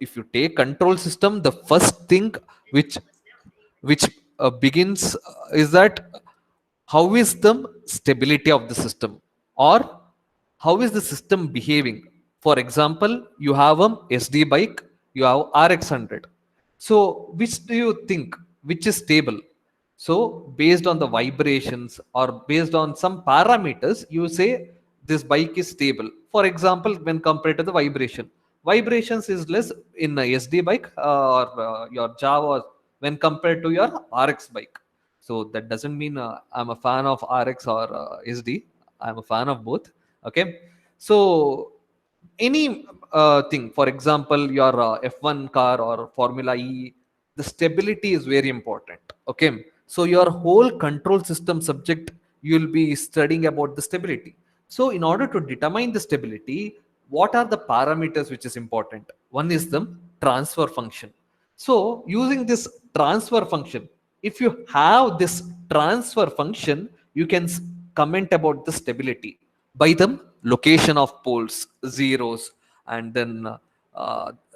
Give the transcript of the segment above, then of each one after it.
if you take control system, the first thing which begins is that how is the stability of the system, or how is the system behaving. For example, you have a SD bike, you have RX 100. So which do you think which is stable? So based on the vibrations or based on some parameters, you say this bike is stable. For example, when compared to the vibrations is less in a SD bike or your Java when compared to your RX bike. So that doesn't mean I'm a fan of RX or SD. I'm a fan of both. Okay. So any thing, for example, your F1 car or Formula E, the stability is very important. Okay. So your whole control system subject, you'll be studying about the stability. So in order to determine the stability, what are the parameters which is important? One is the transfer function. So using this transfer function, if you have this transfer function, you can comment about the stability by the location of poles, zeros, and then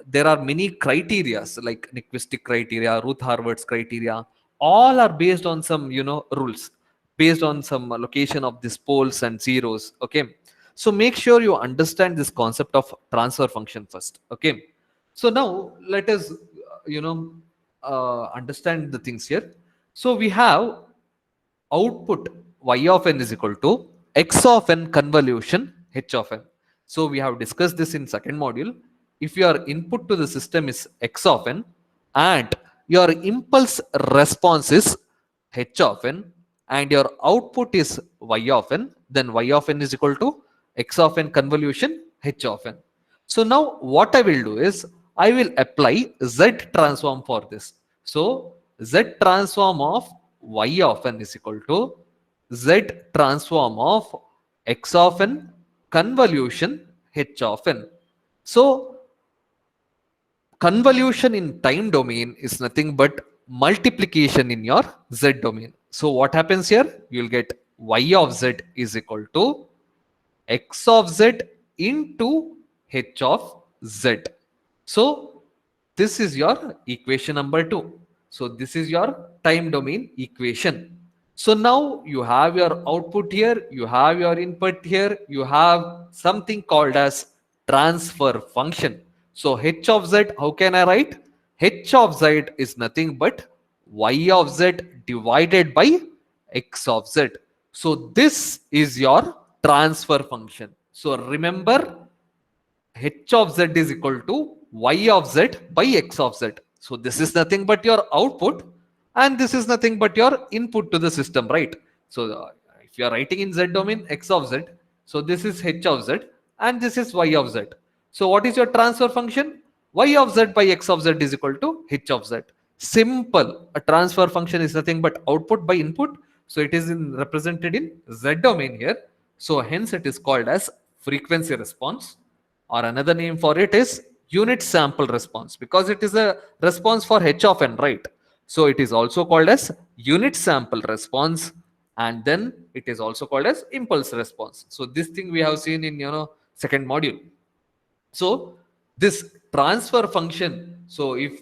there are many criterias like Nyquistic criteria, Ruth Harvard's criteria. All are based on some rules, based on some location of these poles and zeros. Okay, so make sure you understand this concept of transfer function first. Okay, so now let us understand the things here. So we have output y of n is equal to x of n convolution h of n. So we have discussed this in second module. If your input to the system is x of n and your impulse response is h of n and your output is y of n, then y of n is equal to x of n convolution h of n. So now what I will do is I will apply Z transform for this. So Z transform of y of n is equal to Z transform of x of n convolution h of n. So convolution in time domain is nothing but multiplication in your Z domain. So what happens here? You will get y of z is equal to x of z into h of z. So this is your equation number 2. So this is your time domain equation. So now you have your output here, you have your input here, you have something called as transfer function. So h of z, how can I write? H of z is nothing but y of z divided by x of z. So this is your transfer function. So remember, h of z is equal to y of z by x of z. So this is nothing but your output and this is nothing but your input to the system, right? So if you are writing in z domain x of z, so this is h of z and this is y of z. So what is your transfer function? Y of z by x of z is equal to h of z. Simple. A transfer function is nothing but output by input. So it is represented in z domain here. So hence it is called as frequency response, or another name for it is unit sample response, because it is a response for h of n, right? So it is also called as unit sample response, and then it is also called as impulse response. So this thing we have seen in second module. So this transfer function, so if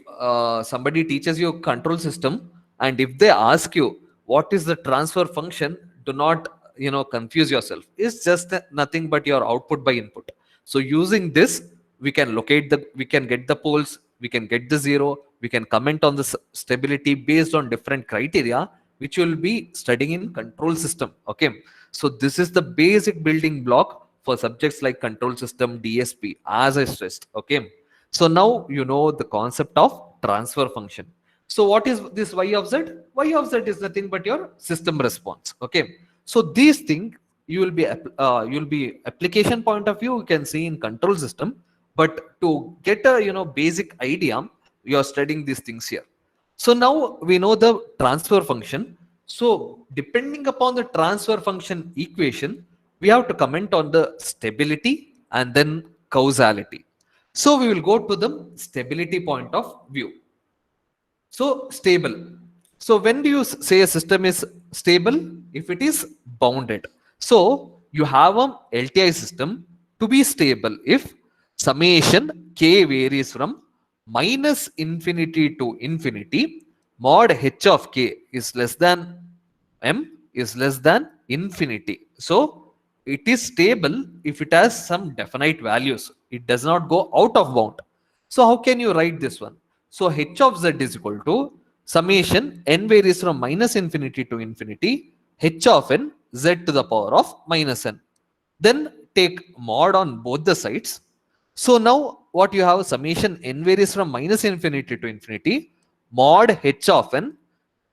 somebody teaches you control system and if they ask you what is the transfer function, do not confuse yourself. It's just nothing but your output by input. So using this, we can we can get the poles, we can get the zero, we can comment on the stability based on different criteria, which will be studying in control system. Okay, so this is the basic building block for subjects like control system, DSP, as I stressed. Okay, so now you know the concept of transfer function. So what is this y of z? Y of z is nothing but your system response. Okay, so these things you will be application point of view you can see in control system, but to get a basic idea, you are studying these things here. So now we know the transfer function. So depending upon the transfer function equation, we have to comment on the stability and then causality. So we will go to the stability point of view. So stable. So when do you say a system is stable? If it is bounded. So you have a LTI system to be stable if summation k varies from minus infinity to infinity, mod h of k is less than m is less than infinity. So it is stable if it has some definite values. It does not go out of bound. So how can you write this one? So h of z is equal to summation n varies from minus infinity to infinity, h of n z to the power of minus n. Then take mod on both the sides. So now what you have, summation n varies from minus infinity to infinity, mod h of n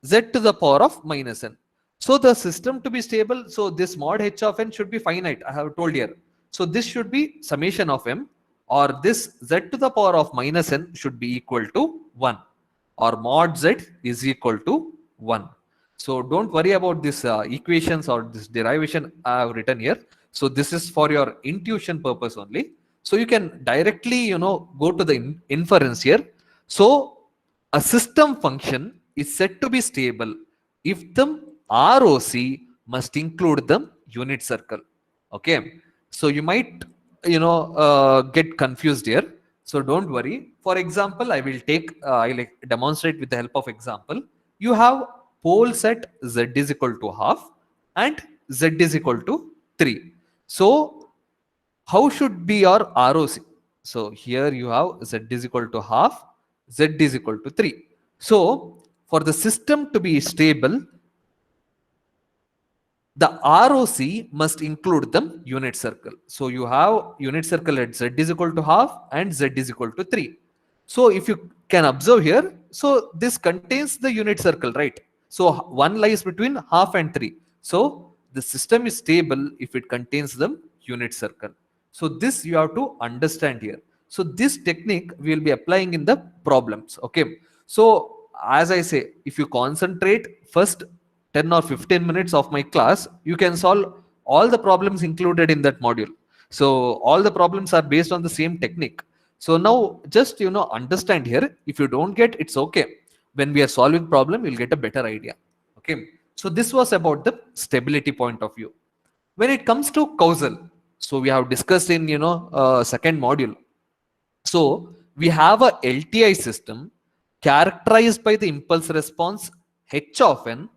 z to the power of minus n. So the system to be stable, so this mod h of n should be finite, I have told here. So this should be summation of m, or this z to the power of minus n should be equal to 1, or mod z is equal to 1. So don't worry about this equations or this derivation I have written here. So this is for your intuition purpose only. So you can directly, go to the inference here. So a system function is said to be stable if the ROC must include the unit circle. Okay. So you might, get confused here. So don't worry. For example, I will take, I like demonstrate with the help of example. You have pole set z is equal to half and z is equal to 3. So how should be your ROC? So here you have z is equal to half, z is equal to 3. So for the system to be stable, the ROC must include the unit circle. So you have unit circle at z is equal to half and z is equal to 3. So if you can observe here, so this contains the unit circle, right? So 1 lies between half and 3. So the system is stable if it contains the unit circle. So this you have to understand here. So this technique we will be applying in the problems. Okay. So as I say, if you concentrate first 10 or 15 minutes of my class, you can solve all the problems included in that module. So all the problems are based on the same technique. So now just, understand here. If you don't get, it's okay. When we are solving problem, you'll get a better idea. Okay. So this was about the stability point of view. When it comes to causal, so we have discussed in, second module. So we have a LTI system characterized by the impulse response h of n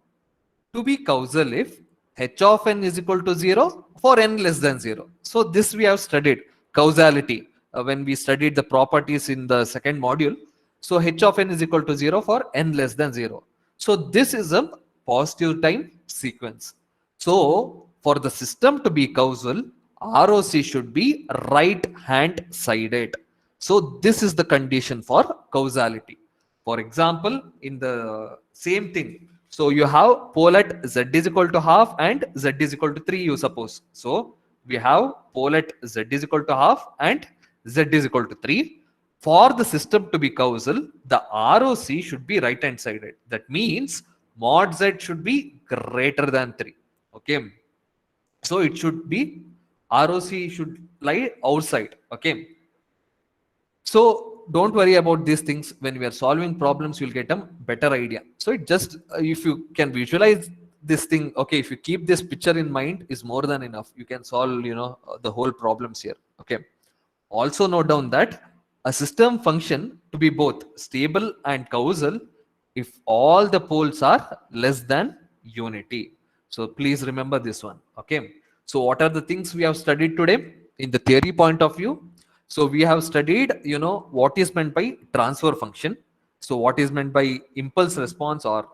to be causal if h of n is equal to 0 for n less than 0. So this we have studied causality when we studied the properties in the second module. So h of n is equal to 0 for n less than 0. So this is a positive time sequence. So for the system to be causal, ROC should be right hand sided. So this is the condition for causality. For example, in the same thing, so you have pole at z is equal to half and z is equal to 3, you suppose. So we have pole at z is equal to half and z is equal to 3. For the system to be causal, the ROC should be right hand sided. That means mod z should be greater than 3. Okay. So it should be, ROC should lie outside. Okay. So don't worry about these things. When we are solving problems, you'll get a better idea. So it just, if you can visualize this thing, okay, if you keep this picture in mind, is more than enough. You can solve, the whole problems here. Okay. Also note down that a system function to be both stable and causal if all the poles are less than unity. So please remember this one. Okay. So what are the things we have studied today in the theory point of view? So we have studied, what is meant by transfer function. So what is meant by impulse response, or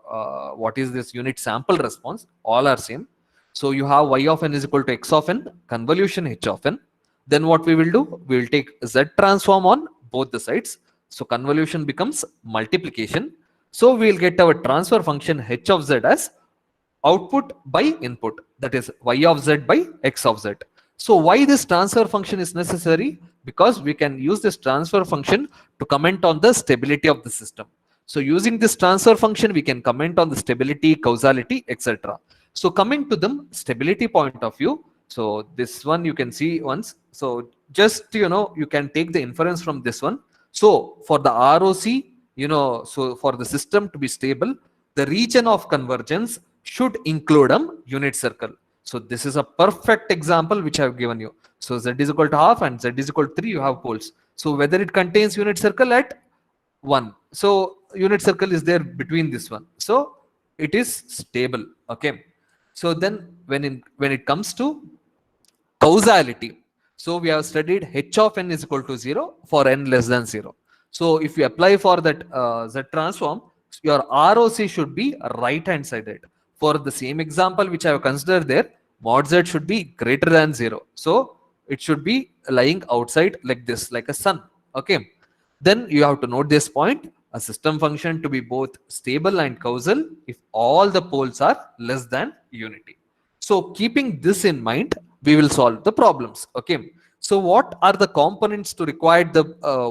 what is this unit sample response? All are same. So you have y of n is equal to x of n, convolution h of n. Then what we will do? We will take z transform on both the sides. So convolution becomes multiplication. So we will get our transfer function h of z as output by input, that is y of z by x of z. So why this transfer function is necessary? Because we can use this transfer function to comment on the stability of the system. So using this transfer function, we can comment on the stability, causality, etc. So coming to the stability point of view, so this one you can see once. So just, you can take the inference from this one. So for the ROC, so for the system to be stable, the region of convergence should include a unit circle. So this is a perfect example which I have given you. So z is equal to half and z is equal to 3, you have poles. So whether it contains unit circle at 1. So unit circle is there between this one. So it is stable. Okay. So then when it comes to causality, so we have studied h of n is equal to 0 for n less than 0. So if you apply for that z transform, your ROC should be right hand sided. For the same example which I have considered there, mod z should be greater than 0. So it should be lying outside like this, like a sun. Okay. Then you have to note this point: a system function to be both stable and causal if all the poles are less than unity. So keeping this in mind, we will solve the problems. Okay. So what are the components to require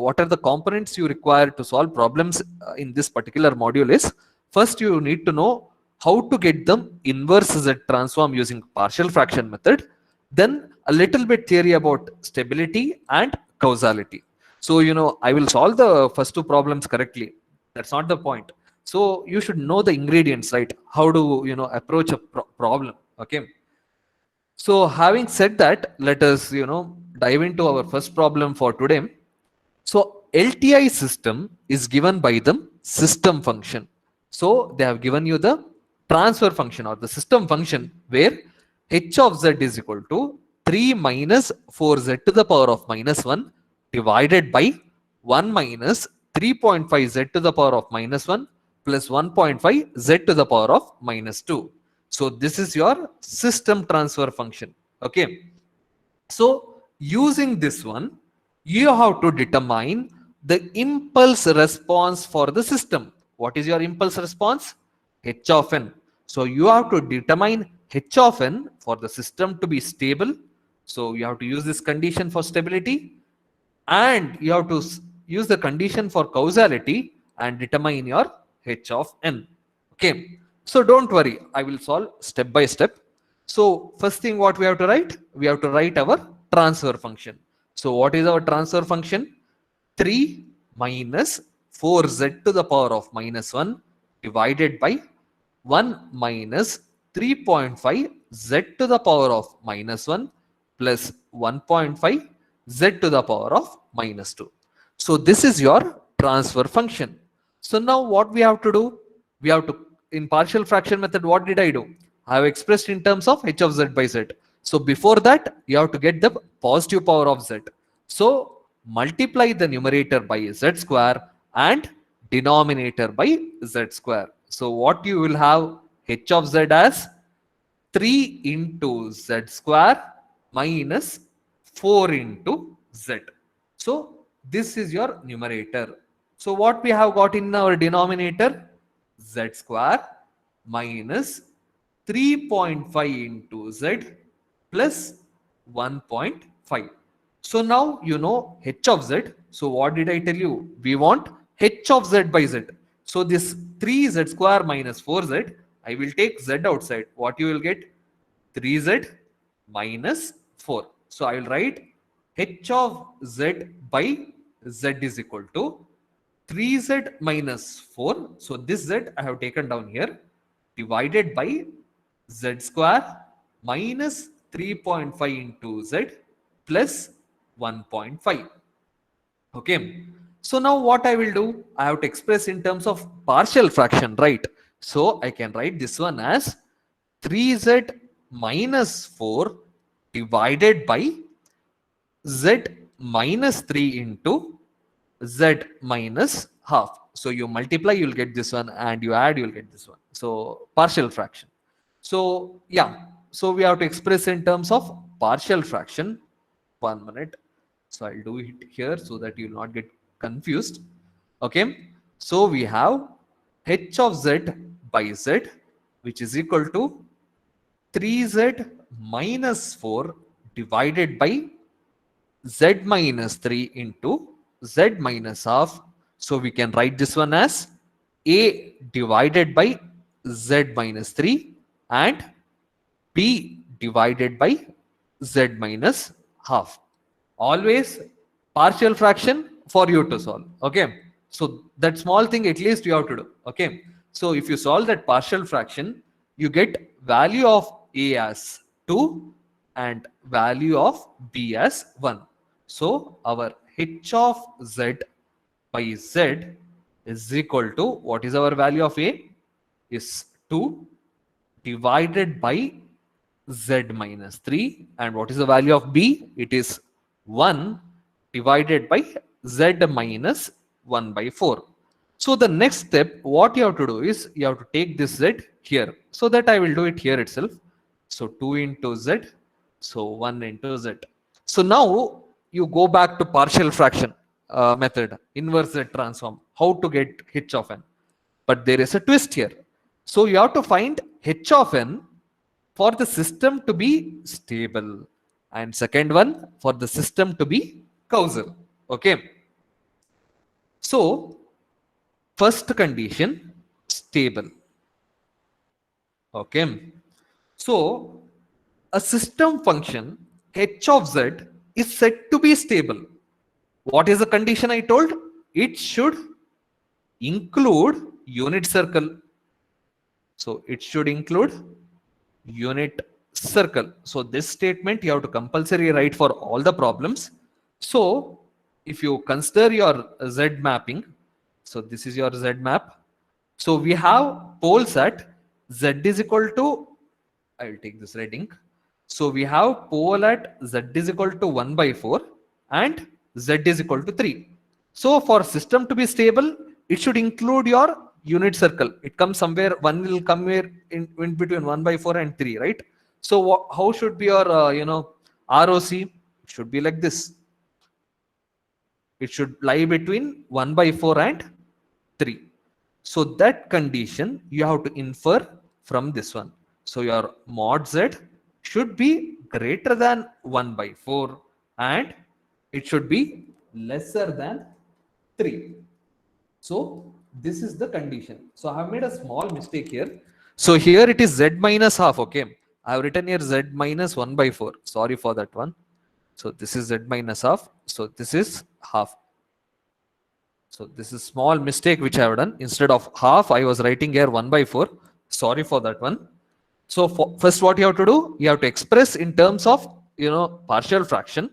what are the components you require to solve problems in this particular module is, first you need to know how to get them inverse Z transform using partial fraction method. Then a little bit theory about stability and causality. So I will solve the first two problems correctly. That's not the point. So you should know the ingredients, right? How to approach a problem. Okay. So having said that, let us dive into our first problem for today. So LTI system is given by the system function. So they have given you the transfer function or the system function where h of z is equal to 3 minus 4z to the power of minus 1 divided by 1 minus 3.5z to the power of minus 1 plus 1.5 z to the power of minus 2. So this is your system transfer function. Okay. So using this one, you have to determine the impulse response for the system. What is your impulse response? H of n. So you have to determine H of n for the system to be stable. So you have to use this condition for stability, and you have to use the condition for causality and determine your H of n. Okay. So don't worry, I will solve step by step. So first thing what we have to write? We have to write our transfer function. So what is our transfer function? 3 minus 4z to the power of minus 1 divided by 1 minus 3.5 z to the power of minus 1 plus 1.5 z to the power of minus 2. So this is your transfer function. So now what we have to do? We have to, in partial fraction method, what did I do? I have expressed in terms of h of z by z. So before that, you have to get the positive power of z. So multiply the numerator by z square and denominator by z square. So what you will have h of z as 3 into z square minus 4 into z. So this is your numerator. So what we have got in our denominator? Z square minus 3.5 into z plus 1.5. So now you know h of z. So what did I tell you? We want h of z by z. So this 3z square minus 4z, I will take z outside. What you will get? 3z minus 4. So I will write h of z by z is equal to 3z minus 4. So this z I have taken down here, divided by z square minus 3.5 into z plus 1.5. Okay. So now what I will do? I have to express in terms of partial fraction, right? So I can write this one as 3z minus 4 divided by z minus 3 into z minus half. So you multiply, you'll get this one, and you add, you'll get this one. So partial fraction. So yeah, so we have to express in terms of partial fraction. 1 minute. So I'll do it here so that you will not get confused. Okay. So we have h of z by z, which is equal to 3z minus 4 divided by z minus 3 into z minus half. So we can write this one as a divided by z minus 3 and b divided by z minus half. Always partial fraction for you to solve. Okay. So that small thing at least you have to do. Okay. So if you solve that partial fraction, you get value of a as 2 and value of b as 1. So our h of z by z is equal to, what is our value of A? Is 2 divided by Z minus 3. And what is the value of B? It is 1 divided by Z minus 1 by 4. So the next step, what you have to do is, you have to take this Z here. So that I will do it here itself. So 2 into Z. So 1 into Z. So now you go back to partial fraction method, inverse Z transform, how to get H of n. But there is a twist here. So you have to find H of n for the system to be stable, and second one for the system to be causal. Okay. So first condition, stable. Okay. So a system function h of z is said to be stable. What is the condition I told? It should include unit circle. So it should include unit circle. So this statement you have to compulsory write for all the problems. So if you consider your Z mapping, so this is your Z map. So we have poles at Z is equal to, I will take this red ink. So we have pole at Z is equal to 1 by 4 and Z is equal to 3. So for system to be stable, it should include your unit circle. It comes somewhere, one will come here in between 1 by 4 and 3, right? So how should be your, ROC? It should be like this. It should lie between 1 by 4 and 3. So that condition you have to infer from this one. So your mod Z should be greater than 1 by 4 and it should be lesser than 3. So this is the condition. So I have made a small mistake here. So here it is Z minus half. Okay. I have written here Z minus 1 by 4. Sorry for that one. So this is Z minus half. So this is half. So this is small mistake which I have done. Instead of half, I was writing here 1 by 4. Sorry for that one. So first what you have to do, you have to express in terms of, partial fraction.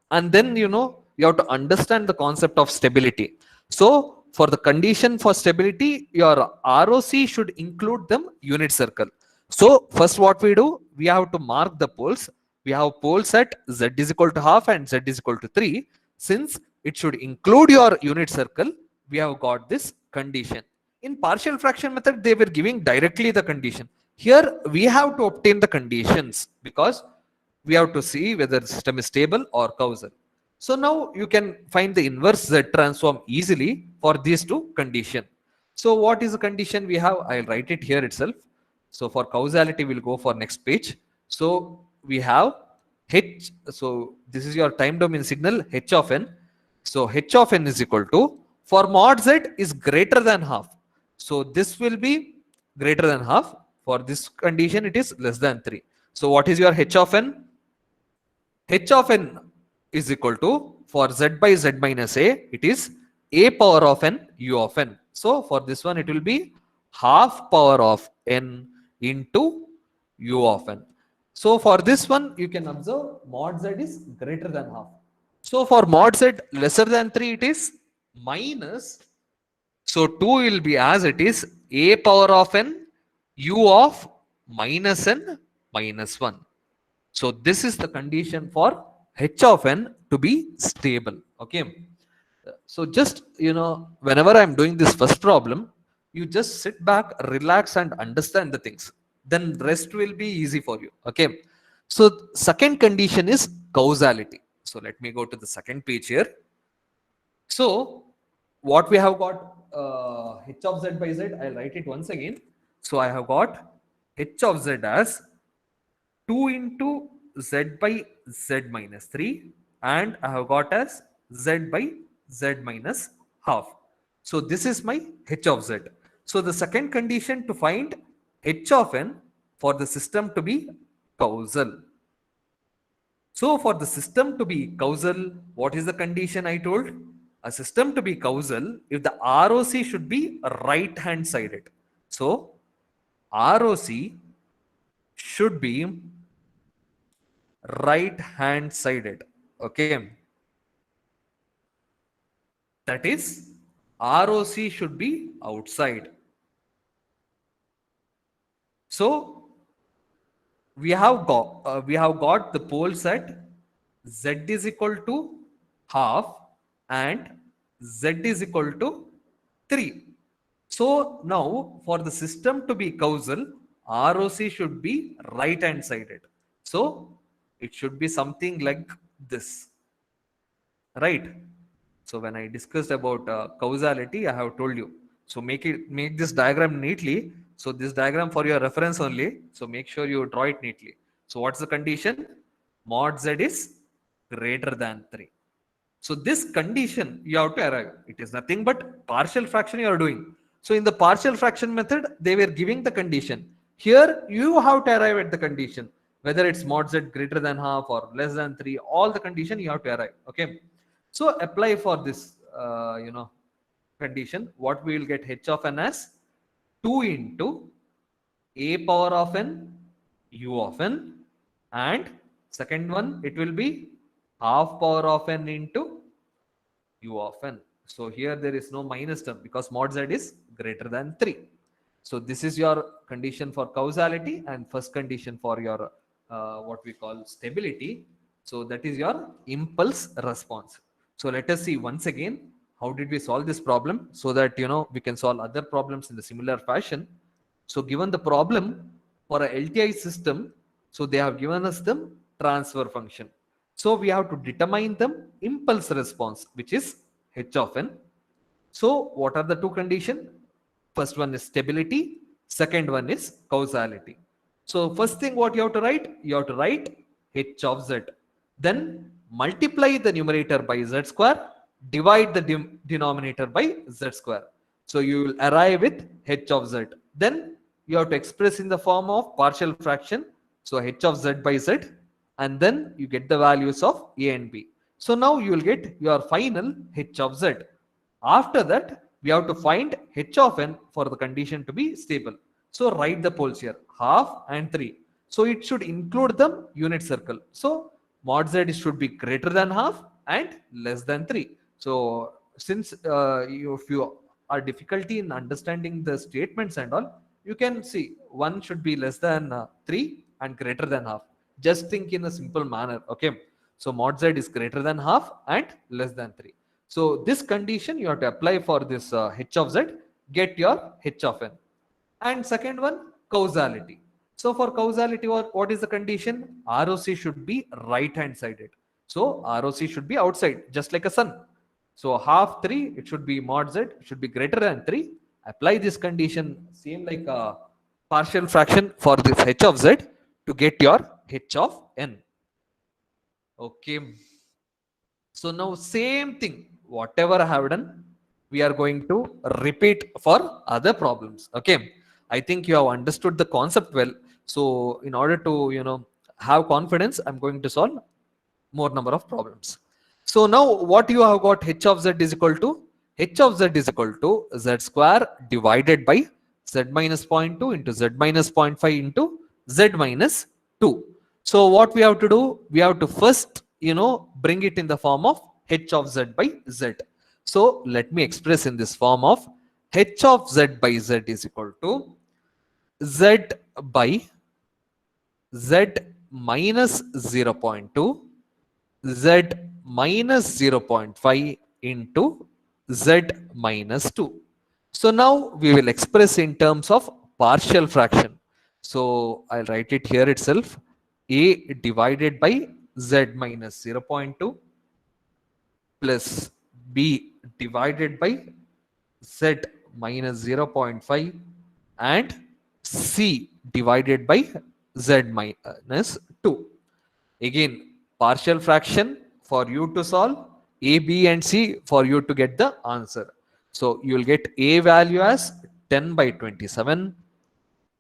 And then, you have to understand the concept of stability. So for the condition for stability, your ROC should include them unit circle. So first what we do, we have to mark the poles. We have poles at Z is equal to half and Z is equal to 3. Since it should include your unit circle, we have got this condition. In partial fraction method, they were giving directly the condition. Here we have to obtain the conditions because we have to see whether the system is stable or causal. So now you can find the inverse Z transform easily for these two conditions. So what is the condition we have? I'll write it here itself. So for causality, we'll go for next page. So we have H. So this is your time domain signal H of n. So H of n is equal to, for mod Z is greater than half. So this will be greater than half. For this condition, it is less than 3. So what is your H of n? H of n is equal to, for Z by Z minus A, it is A power of n U of n. So for this one, it will be half power of n into U of n. So for this one, you can observe mod Z is greater than half. So for mod Z lesser than 3, it is minus. So 2 will be as it is A power of n U of minus n minus 1. So this is the condition for H of n to be stable. Okay. So just, whenever I'm doing this first problem, you just sit back, relax and understand the things. Then rest will be easy for you. Okay. So second condition is causality. So let me go to the second page here. So what we have got, H of Z by Z, I'll write it once again. So I have got H of Z as 2 into Z by Z minus 3 and I have got as Z by Z minus half. So this is my H of Z. So the second condition to find H of n for the system to be causal. So for the system to be causal, what is the condition I told? A system to be causal, if the ROC should be right hand sided. So ROC should be right hand sided. Okay. That is, ROC should be outside. So we have got the pole set z is equal to half and z is equal to 3. So now for the system to be causal, ROC should be right hand sided. So it should be something like this, right? So when I discussed about causality, I have told you, so make this diagram neatly. So this diagram for your reference only, so make sure you draw it neatly. So what's the condition? Mod z is greater than 3. So this condition you have to arrive. It is nothing but partial fraction you are doing. So in the partial fraction method, they were giving the condition. Here you have to arrive at the condition, whether it's mod z greater than half or less than 3. All the condition you have to arrive. Okay. So apply for this condition. What we will get h of n as 2 into a power of n u of n, and second one it will be half power of n into u of n. So here there is no minus term because mod z is greater than 3. So this is your condition for causality and first condition for your what we call stability. So that is your impulse response. So let us see once again how did we solve this problem, so that we can solve other problems in the similar fashion. So given the problem for a LTI system, so they have given us the transfer function. So we have to determine the impulse response, which is h of n. So what are the two conditions? First one is stability, second one is causality. So first thing what you have to write, you have to write h of z. Then multiply the numerator by z square, divide the denominator by z square. So you will arrive with h of z. Then you have to express in the form of partial fraction. So h of z by z, and then you get the values of a and b. So now you will get your final h of z. After that, we have to find h of n for the condition to be stable. So write the poles here, half and 3. So it should include the unit circle. So mod z should be greater than half and less than 3. So since if you are difficulty in understanding the statements and all, you can see one should be less than 3 and greater than half. Just think in a simple manner. Okay. So mod z is greater than half and less than 3. So this condition you have to apply for this h of z, get your h of n. And second one, causality. So for causality, what is the condition? ROC should be right hand sided. So ROC should be outside, just like a sun. So half 3, it should be mod z, should be greater than 3. Apply this condition, same like a partial fraction for this h of z to get your h of n. Okay. So now same thing, whatever I have done, we are going to repeat for other problems. Okay. I think you have understood the concept well. So in order to, have confidence, I'm going to solve more number of problems. So now what you have got, h of z is equal to, h of z is equal to z square divided by z minus 0.2 into z minus 0.5 into z minus 2. So what we have to do, we have to first, bring it in the form of h of z by z. So let me express in this form of h of z by z is equal to z by z minus 0.2 z minus 0.5 into z minus 2. So now we will express in terms of partial fraction. So I'll write it here itself. A divided by z minus 0.2 plus b divided by z minus 0.5 and c divided by z minus 2. Again, partial fraction for you to solve, a, b and c for you to get the answer. So you will get a value as 10 by 27,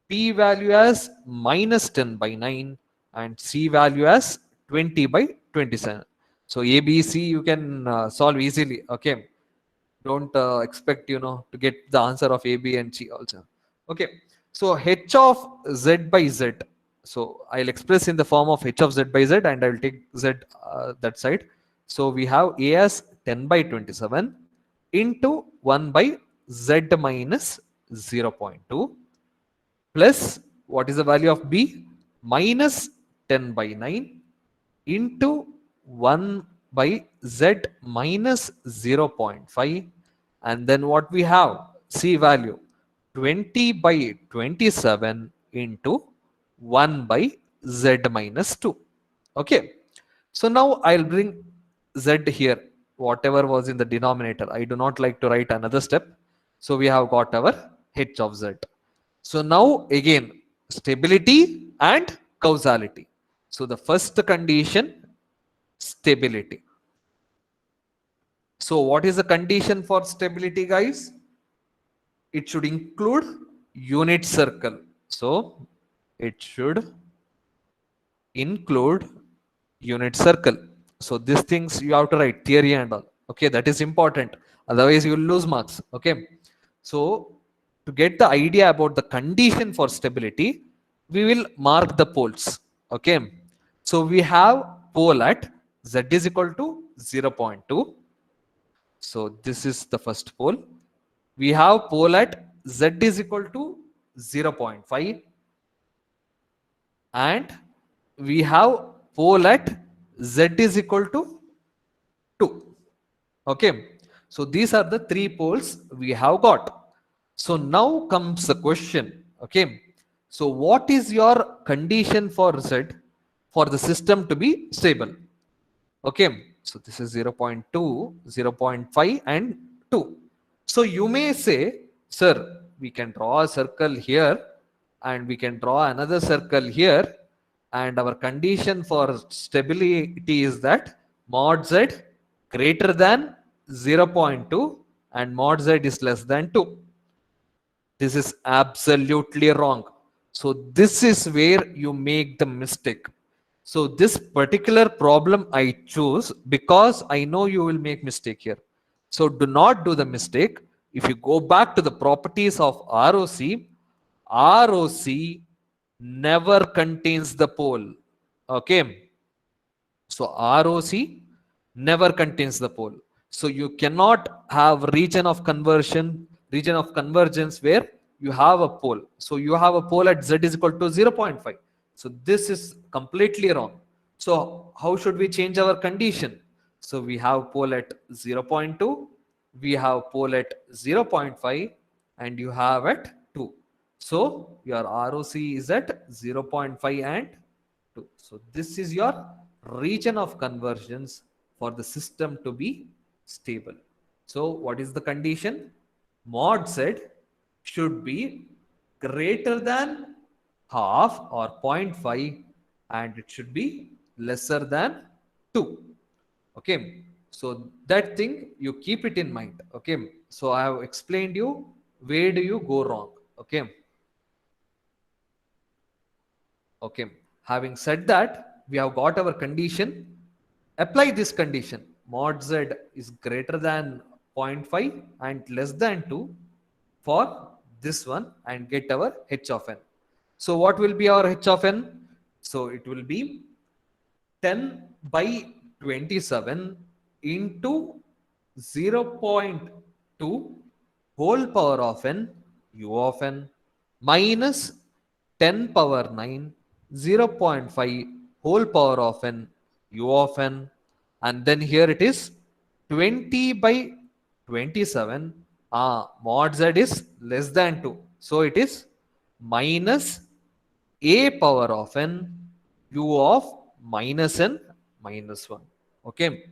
p value as minus 10 by 9, and c value as 20 by 27. So a, b, c you can solve easily. Okay. Don't expect, to get the answer of a, b and c also. Okay. So h of z by z. So I'll express in the form of h of z by z, and I will take z that side. So we have a as 10 by 27 into 1 by z minus 0.2 plus what is the value of b? Minus 10 by 9 into 1 by z minus 0.5, and then what we have, c value 20 by 27 into 1 by z minus 2. Okay, so now I'll bring z here, whatever was in the denominator. I do not like to write another step. So we have got our h of z. So now again, stability and causality. So the first condition, stability. So what is the condition for stability, guys? It should include unit circle. So it should include unit circle. So these things you have to write, theory and all. Okay, that is important. Otherwise you will lose marks. Okay. So to get the idea about the condition for stability, we will mark the poles. Okay. So we have pole at z is equal to 0.2. So this is the first pole. We have pole at z is equal to 0.5, and we have pole at z is equal to 2. Okay, so these are the three poles we have got. So now comes the question. Okay, so what is your condition for z for the system to be stable? Okay, so this is 0.2, 0.5 and 2. So you may say, sir, we can draw a circle here and we can draw another circle here, and our condition for stability is that mod z greater than 0.2 and mod z is less than 2. This is absolutely wrong. So this is where you make the mistake. So this particular problem I choose because I know you will make mistake here. So do not do the mistake. If you go back to the properties of ROC, ROC never contains the pole. Okay. So ROC never contains the pole. So you cannot have region of convergence where you have a pole. So you have a pole at z is equal to 0.5. So this is completely wrong. So how should we change our condition? So we have pole at 0.2, we have pole at 0.5, and you have at 2. So your ROC is at 0.5 and 2. So this is your region of convergence for the system to be stable. So what is the condition? Mod z should be greater than half or 0.5 and it should be lesser than 2. Okay, so that thing you keep it in mind. Okay, so I have explained you where do you go wrong. Okay. Okay, having said that, we have got our condition. Apply this condition. Mod z is greater than 0.5 and less than 2 for this one and get our h of n. So what will be our h of n? So it will be 10 by 27 into 0.2 whole power of n u of n minus 10 power 9 0.5 whole power of n u of n, and then here it is 20 by 27. Mod z is less than 2, so it is minus a power of n u of minus n minus 1. Okay,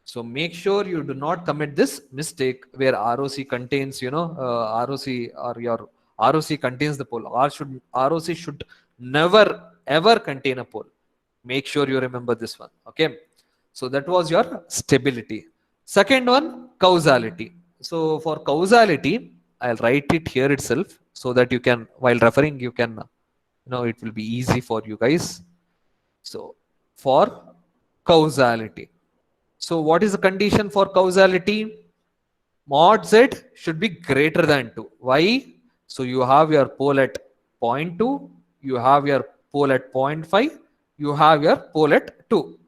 so make sure you do not commit this mistake where ROC contains, ROC or your ROC contains the pole. ROC should never ever contain a pole. Make sure you remember this one. Okay, so that was your stability. Second one, causality. So for causality, I'll write it here itself so that you can, while referring, you can, it will be easy for you guys. So for causality, so what is the condition for causality? Mod z should be greater than 2. Why? So you have your pole at 0.2, you have your pole at 0.5, you have your pole at 2.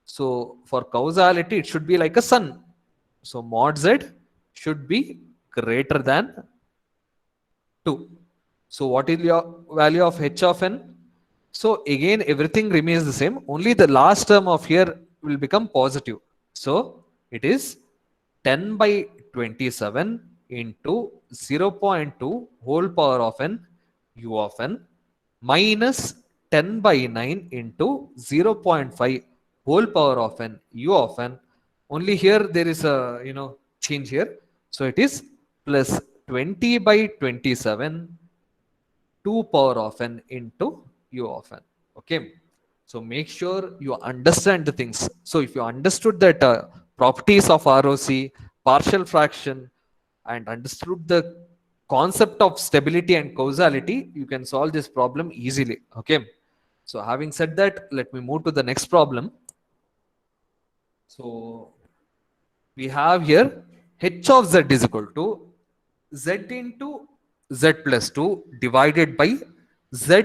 So for causality, it should be like a sun. So mod z should be greater than 2. So what is your value of h of n? So again, everything remains the same. Only the last term of here will become positive. So it is 10 by 27 into 0.2 whole power of n u of n minus 10 by 9 into 0.5 whole power of n u of n. Only here there is a change here. So it is plus 20 by 27 2 power of n into u of n. Okay. So make sure you understand the things. So if you understood that properties of ROC, partial fraction, and understood the concept of stability and causality, you can solve this problem easily. Okay. So having said that, let me move to the next problem. So we have here h of z is equal to z into z plus 2 divided by z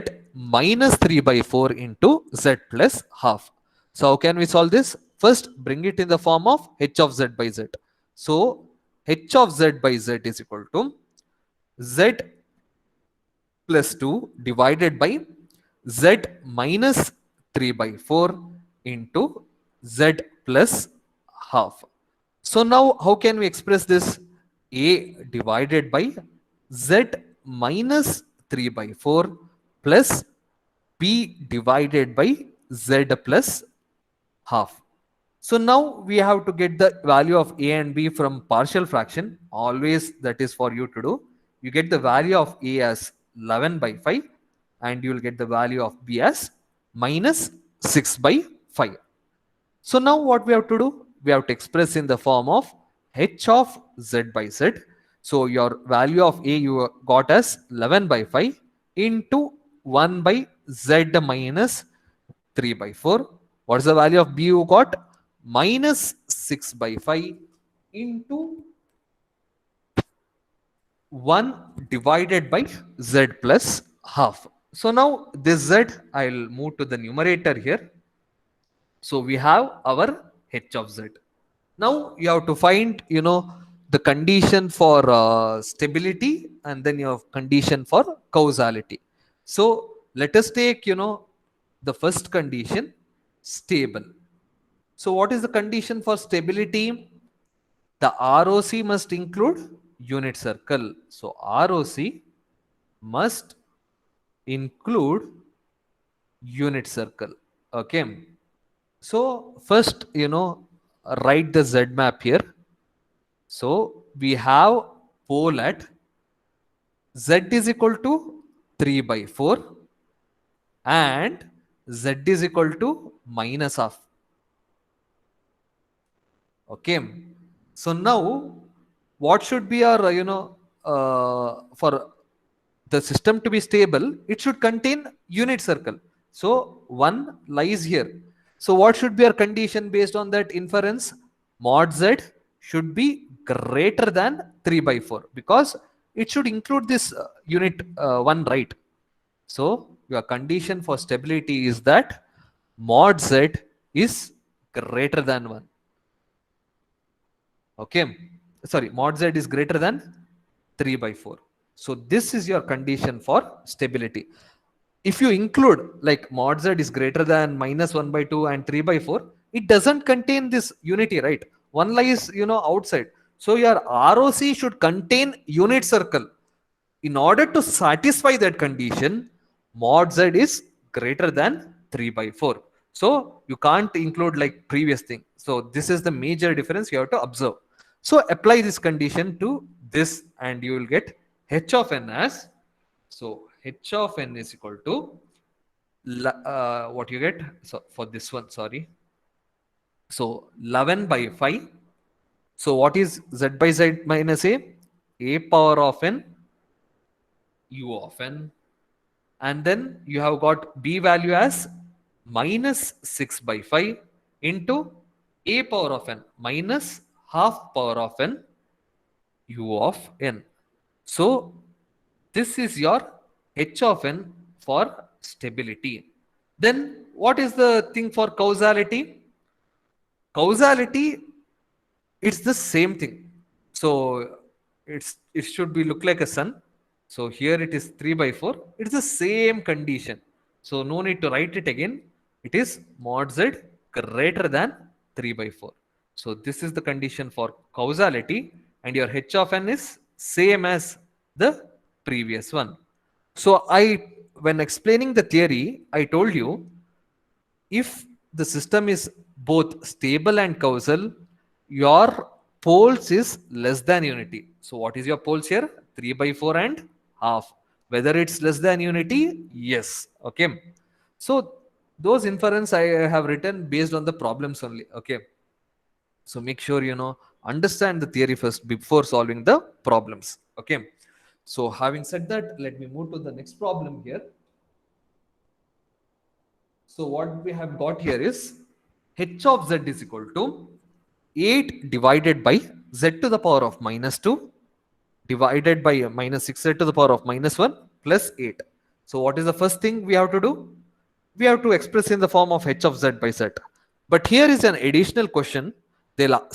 minus 3 by 4 into z plus half. So how can we solve this? First, bring it in the form of h of z by z. So h of z by z is equal to z plus 2 divided by z minus 3 by 4 into z plus half. So now how can we express this? A divided by z minus 3 by 4 plus b divided by z plus half. So now we have to get the value of a and b from partial fraction. Always that is for you to do. You get the value of a as 11 by 5 and you will get the value of b as minus 6 by 5. So now what we have to do? We have to express in the form of h of z by z. So your value of a you got as 11 by 5 into 1 by z minus 3 by 4. What is the value of b you got? Minus 6 by 5 into 1 divided by z plus half. So now this z, I'll move to the numerator here. So we have our h of z. Now you have to find, the condition for stability and then you have condition for causality. So let us take, the first condition, stable. So what is the condition for stability? The ROC must include unit circle. So ROC must include unit circle. Okay. So first, write the Z map here. So we have pole at Z is equal to 3 by 4 and Z is equal to minus half. Okay. So now what should be our, for the system to be stable, it should contain unit circle. So 1 lies here. So what should be our condition based on that inference? Mod z should be greater than 3 by 4 because it should include this unit 1, right? So your condition for stability is that mod z is greater than 1. Okay. Sorry, mod z is greater than 3 by 4. So this is your condition for stability. If you include like mod z is greater than minus 1 by 2 and 3 by 4, it doesn't contain this unity, right? One lies, outside. So your ROC should contain unit circle. In order to satisfy that condition, mod z is greater than 3 by 4. So you can't include like previous thing. So this is the major difference you have to observe. So apply this condition to this and you will get h of n as, so h of n is equal to, what you get? So for this one, sorry. So 11 by 5. So what is z by z minus a? A power of n u of n. And then you have got b value as minus 6 by 5 into a power of n minus half power of n u of n. So this is your h of n for stability. Then what is the thing for causality? Causality, it's the same thing. So it should be look like a sun. So here it is 3 by 4. It's the same condition, so no need to write it again. It is mod z greater than 3 by 4. So this is the condition for causality, and your h of n is same as the previous one. So when explaining the theory, I told you, if the system is both stable and causal, your poles is less than unity. So what is your poles here? 3 by 4 and half. Whether it's less than unity? Yes. Okay. So those inference I have written based on the problems only. Okay. So make sure understand the theory first before solving the problems. Okay. So having said that, let me move to the next problem here. So what we have got here is h of z is equal to 8 divided by z to the power of minus 2 divided by minus 6z to the power of minus 1 plus 8. So what is the first thing we have to do? We have to express in the form of h of z by z. But here is an additional question.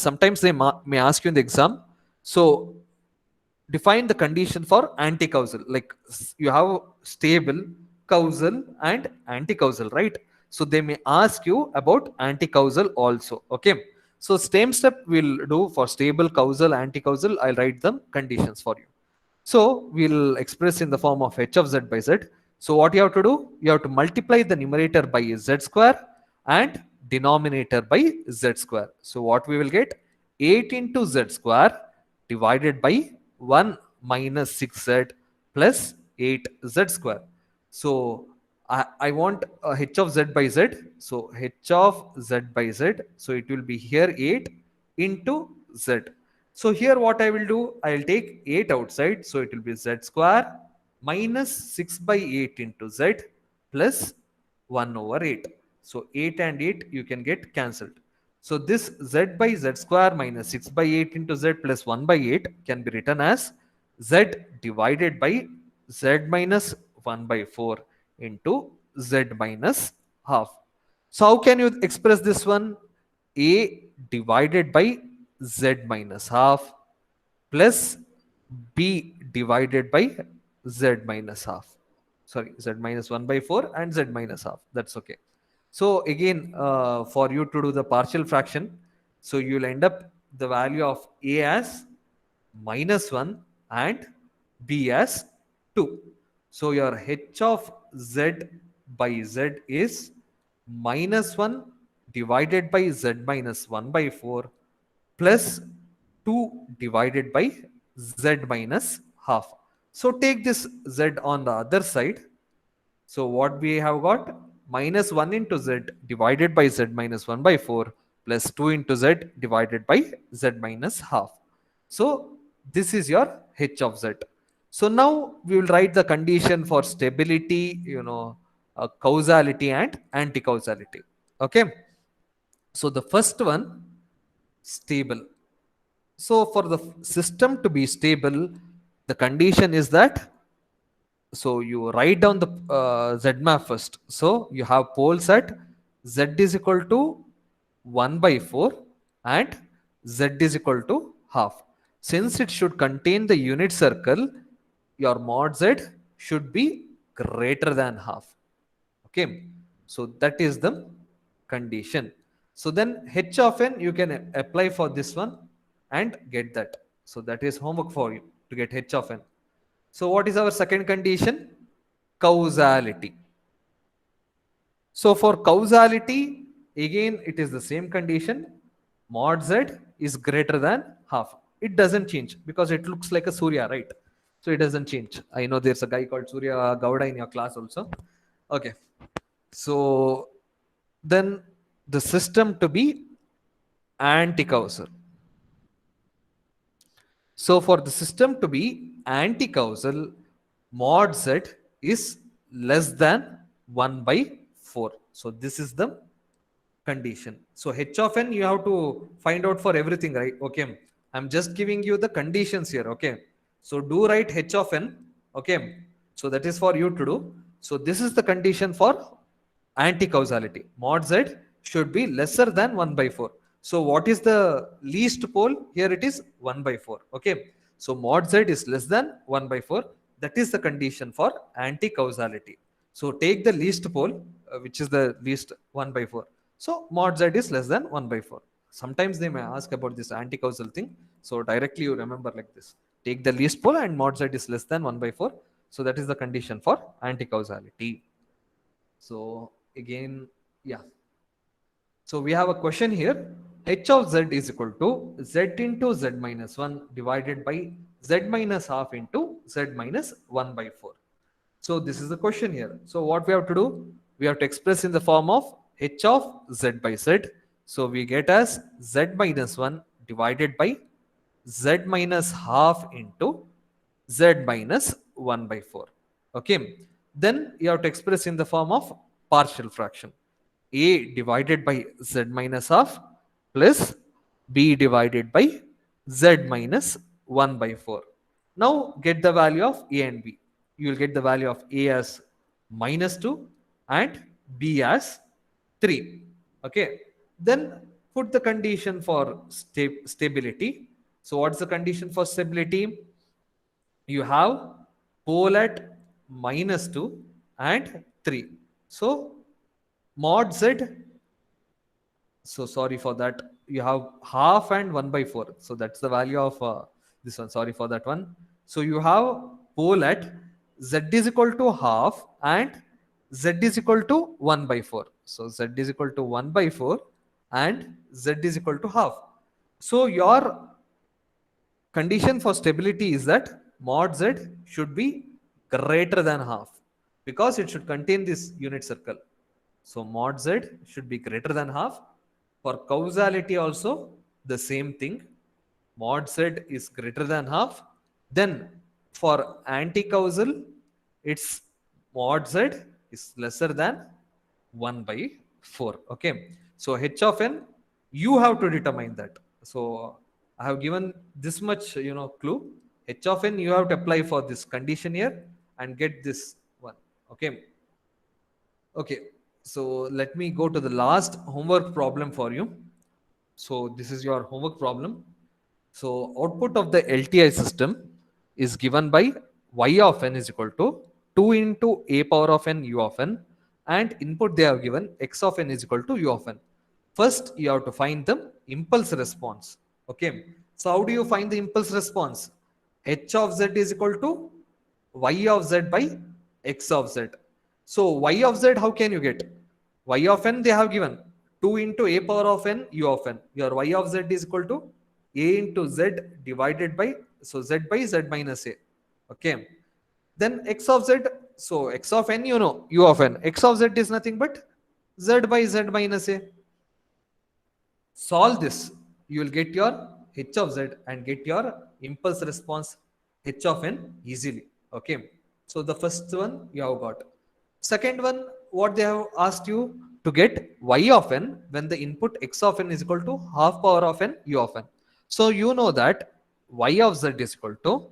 Sometimes they may ask you in the exam. So define the condition for anti-causal. Like you have stable, causal and anti-causal, right? So they may ask you about anti-causal also. Okay, so same step we'll do for stable, causal, anti-causal. I'll write them conditions for you. So we'll express in the form of h of z by z. So what you have to do, you have to multiply the numerator by z square and denominator by z square. So what we will get, 8 into z square divided by 1 minus 6z plus 8z square. So I want h of z by z. So h of z by z. So it will be here 8 into z. So here what I will do, I will take 8 outside. So it will be z square minus 6 by 8 into z plus 1 over 8. So 8 and 8 you can get cancelled. So this z by z square minus 6 by 8 into z plus 1 by 8 can be written as z divided by z minus 1 by 4 into z minus half. So how can you express this one? A divided by z minus half plus b divided by z minus half. Sorry, z minus 1 by 4 and z minus half. That's okay. So again, for you to do the partial fraction, so you'll end up the value of a as minus 1 and b as 2. So your h of z by z is minus 1 divided by z minus 1 by 4 plus 2 divided by z minus half. So take this z on the other side. So what we have got, minus 1 into z divided by z minus 1 by 4 plus 2 into z divided by z minus half. So this is your h of z. So now we will write the condition for stability, causality and anti-causality. Okay. So the first one, stable. So for the system to be stable, the condition is that, so you write down the z map first. So you have poles at z is equal to 1 by 4 and z is equal to half. Since it should contain the unit circle, your mod z should be greater than half. Okay, so that is the condition. So then h of n you can apply for this one and get that. So that is homework for you to get h of n. So what is our second condition? Causality. So for causality, again it is the same condition. Mod z is greater than half. It doesn't change because it looks like a Surya, right? So it doesn't change. I know there's a guy called Surya Gowda in your class also. Okay. So then the system to be anti-causal. So for the system to be anti-causal, mod z is less than 1 by 4. So this is the condition. So h of n you have to find out for everything, right? Okay. I'm just giving you the conditions here. Okay. So do write h of n. Okay. So that is for you to do. So this is the condition for anti-causality. Mod z should be lesser than 1 by 4. So what is the least pole? Here it is 1 by 4. Okay, so mod z is less than 1 by 4. That is the condition for anti-causality. So take the least pole, which is the least 1 by 4. So mod z is less than 1 by 4. Sometimes they may ask about this anti-causal thing. So directly you remember like this. Take the least pole and mod z is less than 1 by 4. So that is the condition for anti-causality. So again, yeah. So we have a question here. H of z is equal to z into z minus 1 divided by z minus half into z minus 1 by 4. So this is the question here. So what we have to do? We have to express in the form of h of z by z. So we get as z minus 1 divided by z minus half into z minus 1 by 4. Okay. Then you have to express in the form of partial fraction. A divided by z minus half plus b divided by z minus 1 by 4. Now get the value of a and b. You will get the value of a as minus 2 and b as 3. Okay. Then put the condition for stability. So what's the condition for stability? You have pole at minus 2 and 3. So mod z, so sorry for that, you have half and 1 by 4. So that's the value of this one. Sorry for that one. So you have pole at z is equal to half and z is equal to 1 by 4. So z is equal to 1 by 4 and z is equal to half. So your condition for stability is that mod z should be greater than half, because it should contain this unit circle. So mod z should be greater than half. For causality also the same thing. Mod z is greater than half. Then for anti-causal, its mod z is lesser than 1 by 4. Okay. So h of n, you have to determine that. So I have given this much, clue. H of n, you have to apply for this condition here and get this one. Okay. Okay. So let me go to the last homework problem for you. So this is your homework problem. So output of the LTI system is given by y of n is equal to 2 into a power of n u of n, and input they have given x of n is equal to u of n. First you have to find the impulse response. Okay. So how do you find the impulse response? H of z is equal to y of z by x of z. So y of z, how can you get? Y of n they have given 2 into a power of n u of n. Your y of z is equal to a into z divided by, so z by z minus a. Okay. Then x of z, so x of n, u of n. X of z is nothing but z by z minus a. Solve this, you will get your h of z and get your impulse response h of n easily. Okay. So the first one you have got. Second one, what they have asked you to get y of n when the input x of n is equal to half power of n u of n. So you know that y of z is equal to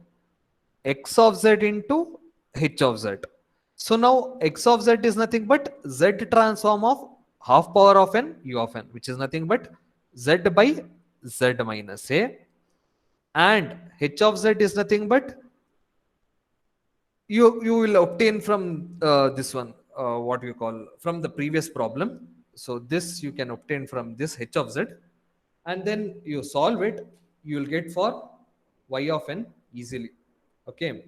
x of z into h of z. So now x of z is nothing but z transform of half power of n u of n, which is nothing but z by z minus a, and h of z is nothing but you will obtain from this one, what you call, from the previous problem. So this you can obtain from this h of z, and then you solve it, you will get for y of n easily. Okay.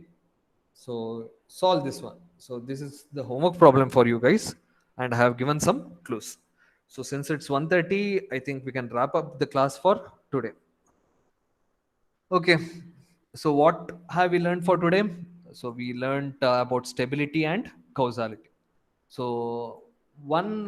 So solve this one. So this is the homework problem for you guys, and I have given some clues. So since it's 1:30, I think we can wrap up the class for today. Okay. So what have we learned for today? So we learned about stability and causality. So one